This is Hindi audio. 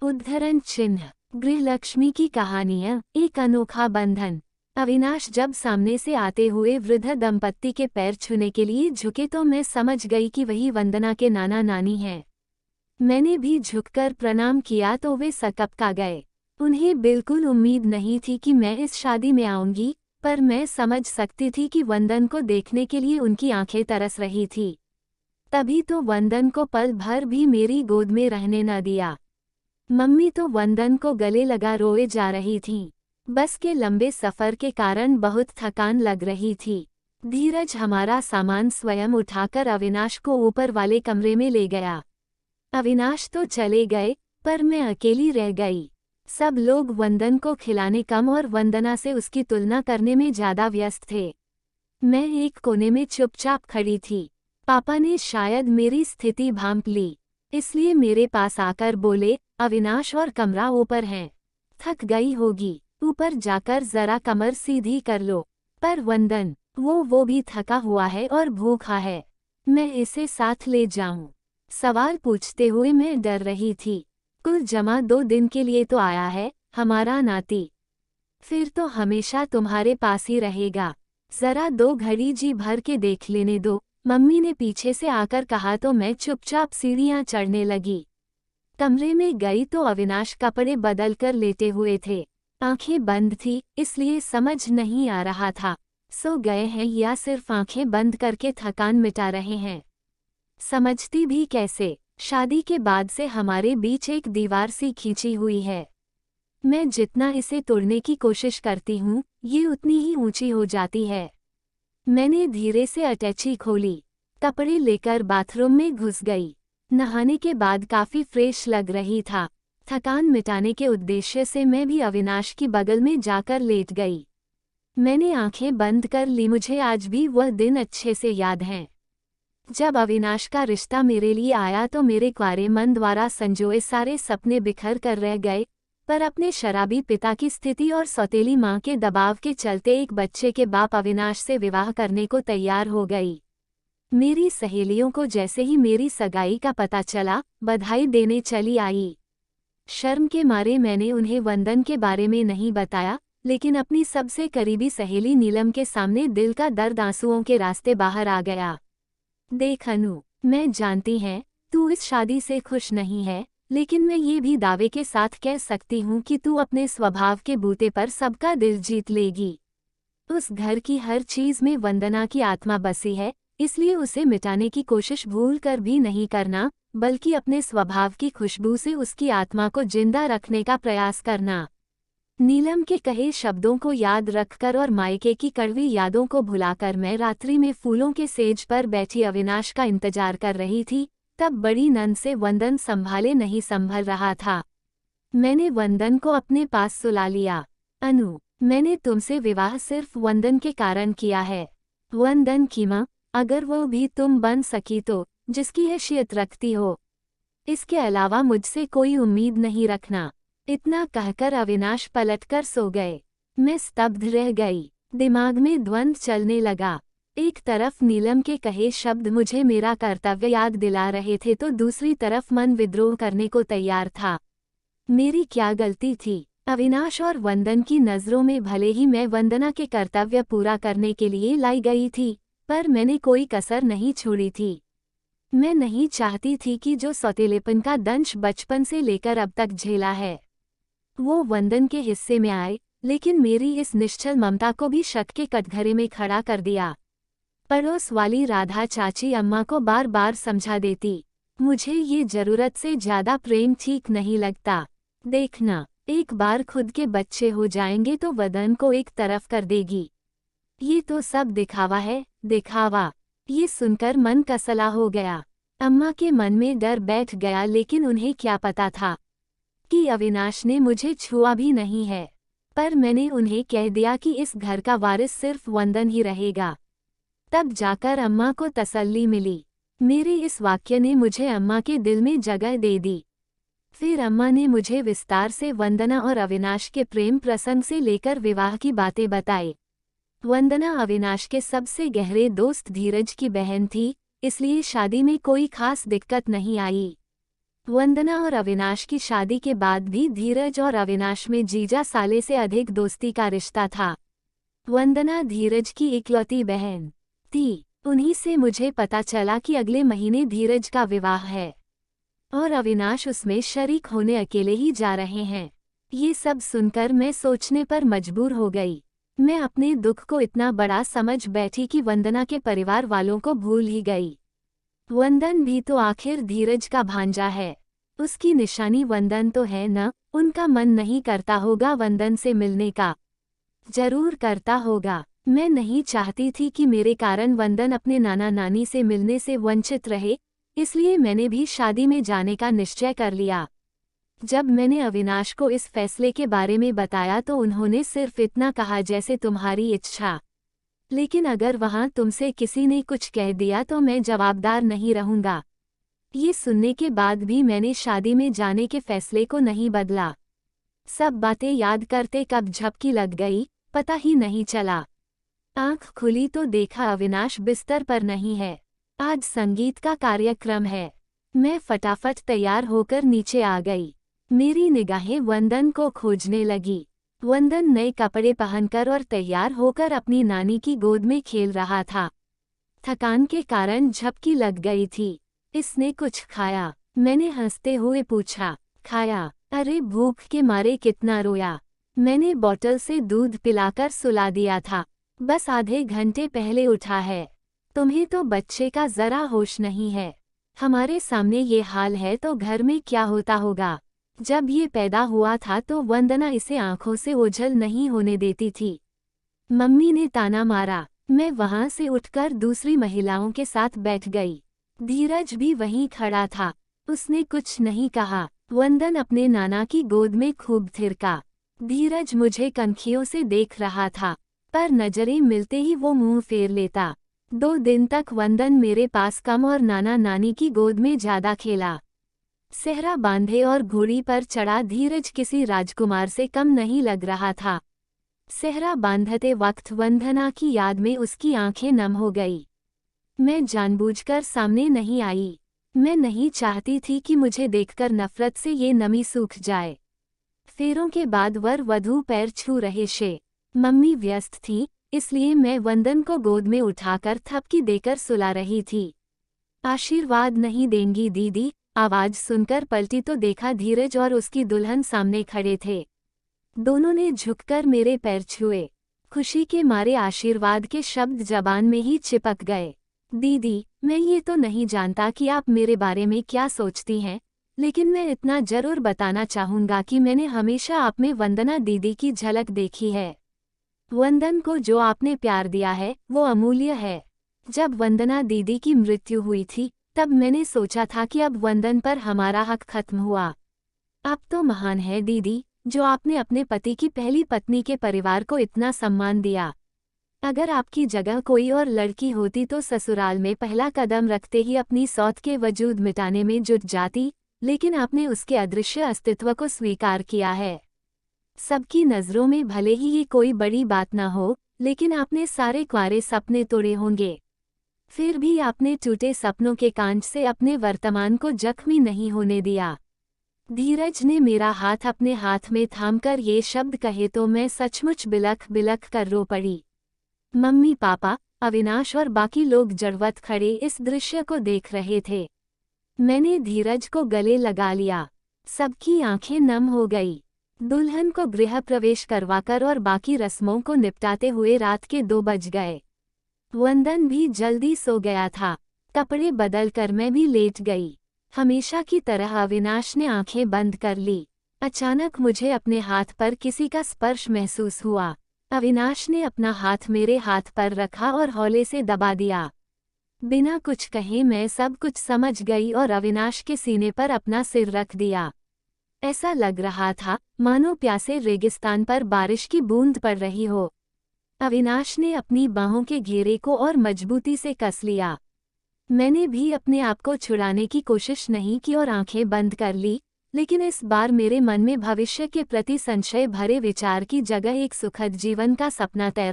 उद्धरण चिन्ह। गृहलक्ष्मी की कहानियां, एक अनोखा बंधन। अविनाश जब सामने से आते हुए वृद्ध दंपत्ति के पैर छूने के लिए झुके तो मैं समझ गई कि वही वंदना के नाना नानी हैं। मैंने भी झुककर प्रणाम किया तो वे सकपका गए। उन्हें बिल्कुल उम्मीद नहीं थी कि मैं इस शादी में आऊंगी, पर मैं समझ सकती थी कि वंदन को देखने के लिए उनकी आंखें तरस रही थी। तभी तो वंदन को पल भर भी मेरी गोद में रहने न दिया। मम्मी तो वंदन को गले लगा रोए जा रही थीं। बस के लंबे सफर के कारण बहुत थकान लग रही थी। धीरज हमारा सामान स्वयं उठाकर अविनाश को ऊपर वाले कमरे में ले गया। अविनाश तो चले गए, पर मैं अकेली रह गई। सब लोग वंदन को खिलाने कम और वंदना से उसकी तुलना करने में ज्यादा व्यस्त थे। मैं एक कोने में चुपचाप खड़ी थी। पापा ने शायद मेरी स्थिति भांप ली, इसलिए मेरे पास आकर बोले, अविनाश और कमरा ऊपर हैं। थक गई होगी, ऊपर जाकर जरा कमर सीधी कर लो। पर वंदन, वो भी थका हुआ है और भूखा है। मैं इसे साथ ले जाऊं? सवाल पूछते हुए मैं डर रही थी। कुल जमा 2 दिन के लिए तो आया है हमारा नाती। फिर तो हमेशा तुम्हारे पास ही रहेगा। जरा 2 घड़ी जी भर के देख लेने दो, मम्मी ने पीछे से आकर कहा तो मैं चुपचाप सीढ़ियां चढ़ने लगी। कमरे में गई तो अविनाश कपड़े बदलकर लेटे हुए थे। आंखें बंद थी, इसलिए समझ नहीं आ रहा था सो गए हैं या सिर्फ आंखें बंद करके थकान मिटा रहे हैं। समझती भी कैसे, शादी के बाद से हमारे बीच एक दीवार सी खींची हुई है। मैं जितना इसे तोड़ने की कोशिश करती हूँ, ये उतनी ही ऊंची हो जाती है। मैंने धीरे से अटैची खोली, कपड़े लेकर बाथरूम में घुस गई। नहाने के बाद काफी फ्रेश लग रही था। थकान मिटाने के उद्देश्य से मैं भी अविनाश की बगल में जाकर लेट गई। मैंने आंखें बंद कर ली। मुझे आज भी वह दिन अच्छे से याद हैं, जब अविनाश का रिश्ता मेरे लिए आया तो मेरे क्वारे मन द्वारा संजोए सारे सपने बिखर कर रह गए। पर अपने शराबी पिता की स्थिति और सौतेली मां के दबाव के चलते एक बच्चे के बाप अविनाश से विवाह करने को तैयार हो गई। मेरी सहेलियों को जैसे ही मेरी सगाई का पता चला, बधाई देने चली आई। शर्म के मारे मैंने उन्हें वंदन के बारे में नहीं बताया, लेकिन अपनी सबसे करीबी सहेली नीलम के सामने दिल का दर्द आंसुओं के रास्ते बाहर आ गया। देख अनु, मैं जानती है तू इस शादी से खुश नहीं है, लेकिन मैं ये भी दावे के साथ कह सकती हूँ कि तू अपने स्वभाव के बूते पर सबका दिल जीत लेगी। उस घर की हर चीज में वंदना की आत्मा बसी है, इसलिए उसे मिटाने की कोशिश भूल कर भी नहीं करना, बल्कि अपने स्वभाव की खुशबू से उसकी आत्मा को जिंदा रखने का प्रयास करना। नीलम के कहे शब्दों को याद रखकर और मायके की कड़वी यादों को भुलाकर मैं रात्रि में फूलों के सेज पर बैठी अविनाश का इंतजार कर रही थी। तब बड़ी नंद से वंदन संभाले नहीं संभल रहा था। मैंने वंदन को अपने पास सुला लिया। अनु, मैंने तुमसे विवाह सिर्फ वंदन के कारण किया है। वंदन की मां, अगर वो भी तुम बन सकी तो, जिसकी हैसियत रखती हो। इसके अलावा मुझसे कोई उम्मीद नहीं रखना। इतना कहकर अविनाश पलटकर सो गए। मैं स्तब्ध रह गई। दिमाग में द्वंद्व चलने लगा। एक तरफ नीलम के कहे शब्द मुझे मेरा कर्तव्य याद दिला रहे थे तो दूसरी तरफ मन विद्रोह करने को तैयार था। मेरी क्या गलती थी? अविनाश और वंदन की नज़रों में भले ही मैं वंदना के कर्तव्य पूरा करने के लिए लाई गई थी, पर मैंने कोई कसर नहीं छोड़ी थी। मैं नहीं चाहती थी कि जो सौतेलेपन का दंश बचपन से लेकर अब तक झेला है, वो वंदन के हिस्से में आए, लेकिन मेरी इस निश्चल ममता को भी शक के कटघरे में खड़ा कर दिया। पड़ोस वाली राधा चाची अम्मा को बार बार समझा देती, मुझे ये जरूरत से ज्यादा प्रेम ठीक नहीं लगता। देखना, एक बार खुद के बच्चे हो जाएंगे तो वदन को एक तरफ कर देगी। ये तो सब दिखावा है, दिखावा। ये सुनकर मन कसला हो गया। अम्मा के मन में डर बैठ गया, लेकिन उन्हें क्या पता था कि अविनाश ने मुझे छुआ भी नहीं है। पर मैंने उन्हें कह दिया कि इस घर का वारिस सिर्फ वंदन ही रहेगा। तब जाकर अम्मा को तसल्ली मिली। मेरे इस वाक्य ने मुझे अम्मा के दिल में जगह दे दी। फिर अम्मा ने मुझे विस्तार से वंदना और अविनाश के प्रेम प्रसंग से लेकर विवाह की बातें बताई। वंदना अविनाश के सबसे गहरे दोस्त धीरज की बहन थी, इसलिए शादी में कोई खास दिक्कत नहीं आई। वंदना और अविनाश की शादी के बाद भी धीरज और अविनाश में जीजा साले से अधिक दोस्ती का रिश्ता था। वंदना धीरज की इकलौती बहन थी। उन्हीं से मुझे पता चला कि अगले महीने धीरज का विवाह है और अविनाश उसमें शरीक होने अकेले ही जा रहे हैं। ये सब सुनकर मैं सोचने पर मजबूर हो गई। मैं अपने दुख को इतना बड़ा समझ बैठी कि वंदना के परिवार वालों को भूल ही गई। वंदन भी तो आखिर धीरज का भांजा है, उसकी निशानी वंदन तो है न। उनका मन नहीं करता होगा वंदन से मिलने का? जरूर करता होगा। मैं नहीं चाहती थी कि मेरे कारण वंदन अपने नाना नानी से मिलने से वंचित रहे, इसलिए मैंने भी शादी में जाने का निश्चय कर लिया। जब मैंने अविनाश को इस फैसले के बारे में बताया तो उन्होंने सिर्फ इतना कहा, जैसे तुम्हारी इच्छा, लेकिन अगर वहां तुमसे किसी ने कुछ कह दिया तो मैं जवाबदार नहीं रहूंगा। ये सुनने के बाद भी मैंने शादी में जाने के फैसले को नहीं बदला। सब बातें याद करते कब झपकी लग गई पता ही नहीं चला। आंख खुली तो देखा अविनाश बिस्तर पर नहीं है। आज संगीत का कार्यक्रम है। मैं फटाफट तैयार होकर नीचे आ गई। मेरी निगाहें वंदन को खोजने लगी। वंदन नए कपड़े पहनकर और तैयार होकर अपनी नानी की गोद में खेल रहा था। थकान के कारण झपकी लग गई थी। इसने कुछ खाया? मैंने हंसते हुए पूछा। खाया? अरे भूख के मारे कितना रोया। मैंने बोतल से दूध पिलाकर सुला दिया था। बस आधे घंटे पहले उठा है। तुम्हें तो बच्चे का जरा होश नहीं है। हमारे सामने ये हाल है तो घर में क्या होता होगा। जब ये पैदा हुआ था तो वंदना इसे आंखों से ओझल नहीं होने देती थी। मम्मी ने ताना मारा। मैं वहां से उठकर दूसरी महिलाओं के साथ बैठ गई। धीरज भी वहीं खड़ा था। उसने कुछ नहीं कहा। वंदन अपने नाना की गोद में खूब थिरका। धीरज मुझे कनखियों से देख रहा था, पर नजरें मिलते ही वो मुंह फेर लेता। 2 दिन तक वंदन मेरे पास कम और नाना नानी की गोद में ज्यादा खेला। सेहरा बांधे और घोड़ी पर चढ़ा धीरज किसी राजकुमार से कम नहीं लग रहा था। सेहरा बांधते वक्त वंदना की याद में उसकी आंखें नम हो गई। मैं जानबूझकर सामने नहीं आई। मैं नहीं चाहती थी कि मुझे देखकर नफरत से ये नमी सूख जाए। फेरों के बाद वर वधू पैर छू रहे शे। मम्मी व्यस्त थी, इसलिए मैं वंदन को गोद में उठाकर थपकी देकर सुला रही थी। आशीर्वाद नहीं देंगी दीदी? आवाज सुनकर पलटी तो देखा धीरज और उसकी दुल्हन सामने खड़े थे। दोनों ने झुककर मेरे पैर छुए। खुशी के मारे आशीर्वाद के शब्द जबान में ही चिपक गए। दीदी, मैं ये तो नहीं जानता कि आप मेरे बारे में क्या सोचती हैं, लेकिन मैं इतना जरूर बताना चाहूँगा कि मैंने हमेशा आप में वंदना दीदी की झलक देखी है। वंदन को जो आपने प्यार दिया है वो अमूल्य है। जब वंदना दीदी की मृत्यु हुई थी तब मैंने सोचा था कि अब वंदन पर हमारा हक खत्म हुआ। आप तो महान है दीदी, जो आपने अपने पति की पहली पत्नी के परिवार को इतना सम्मान दिया। अगर आपकी जगह कोई और लड़की होती तो ससुराल में पहला कदम रखते ही अपनी सौत के वजूद मिटाने में जुट जाती, लेकिन आपने उसके अदृश्य अस्तित्व को स्वीकार किया है। सबकी नज़रों में भले ही ये कोई बड़ी बात ना हो, लेकिन आपने सारे क्वारे सपने तोड़े होंगे। फिर भी आपने टूटे सपनों के कांच से अपने वर्तमान को जख्मी नहीं होने दिया। धीरज ने मेरा हाथ अपने हाथ में थामकर ये शब्द कहे तो मैं सचमुच बिलख बिलख कर रो पड़ी। मम्मी पापा, अविनाश और बाकी लोग जड़वत खड़े इस दृश्य को देख रहे थे। मैंने धीरज को गले लगा लिया। सबकी आंखें नम हो गई। दुल्हन को गृह प्रवेश करवाकर और बाकी रस्मों को निपटाते हुए रात के 2 बज गए। वंदन भी जल्दी सो गया था। कपड़े बदलकर मैं भी लेट गई। हमेशा की तरह अविनाश ने आंखें बंद कर ली। अचानक मुझे अपने हाथ पर किसी का स्पर्श महसूस हुआ। अविनाश ने अपना हाथ मेरे हाथ पर रखा और हौले से दबा दिया। बिना कुछ कहे मैं सब कुछ समझ गई और अविनाश के सीने पर अपना सिर रख दिया। ऐसा लग रहा था मानो प्यासे रेगिस्तान पर बारिश की बूंद पड़ रही हो। अविनाश ने अपनी बाहों के घेरे को और मजबूती से कस लिया। मैंने भी अपने आप को छुड़ाने की कोशिश नहीं की और आंखें बंद कर ली, लेकिन इस बार मेरे मन में भविष्य के प्रति संशय भरे विचार की जगह एक सुखद जीवन का सपना तैर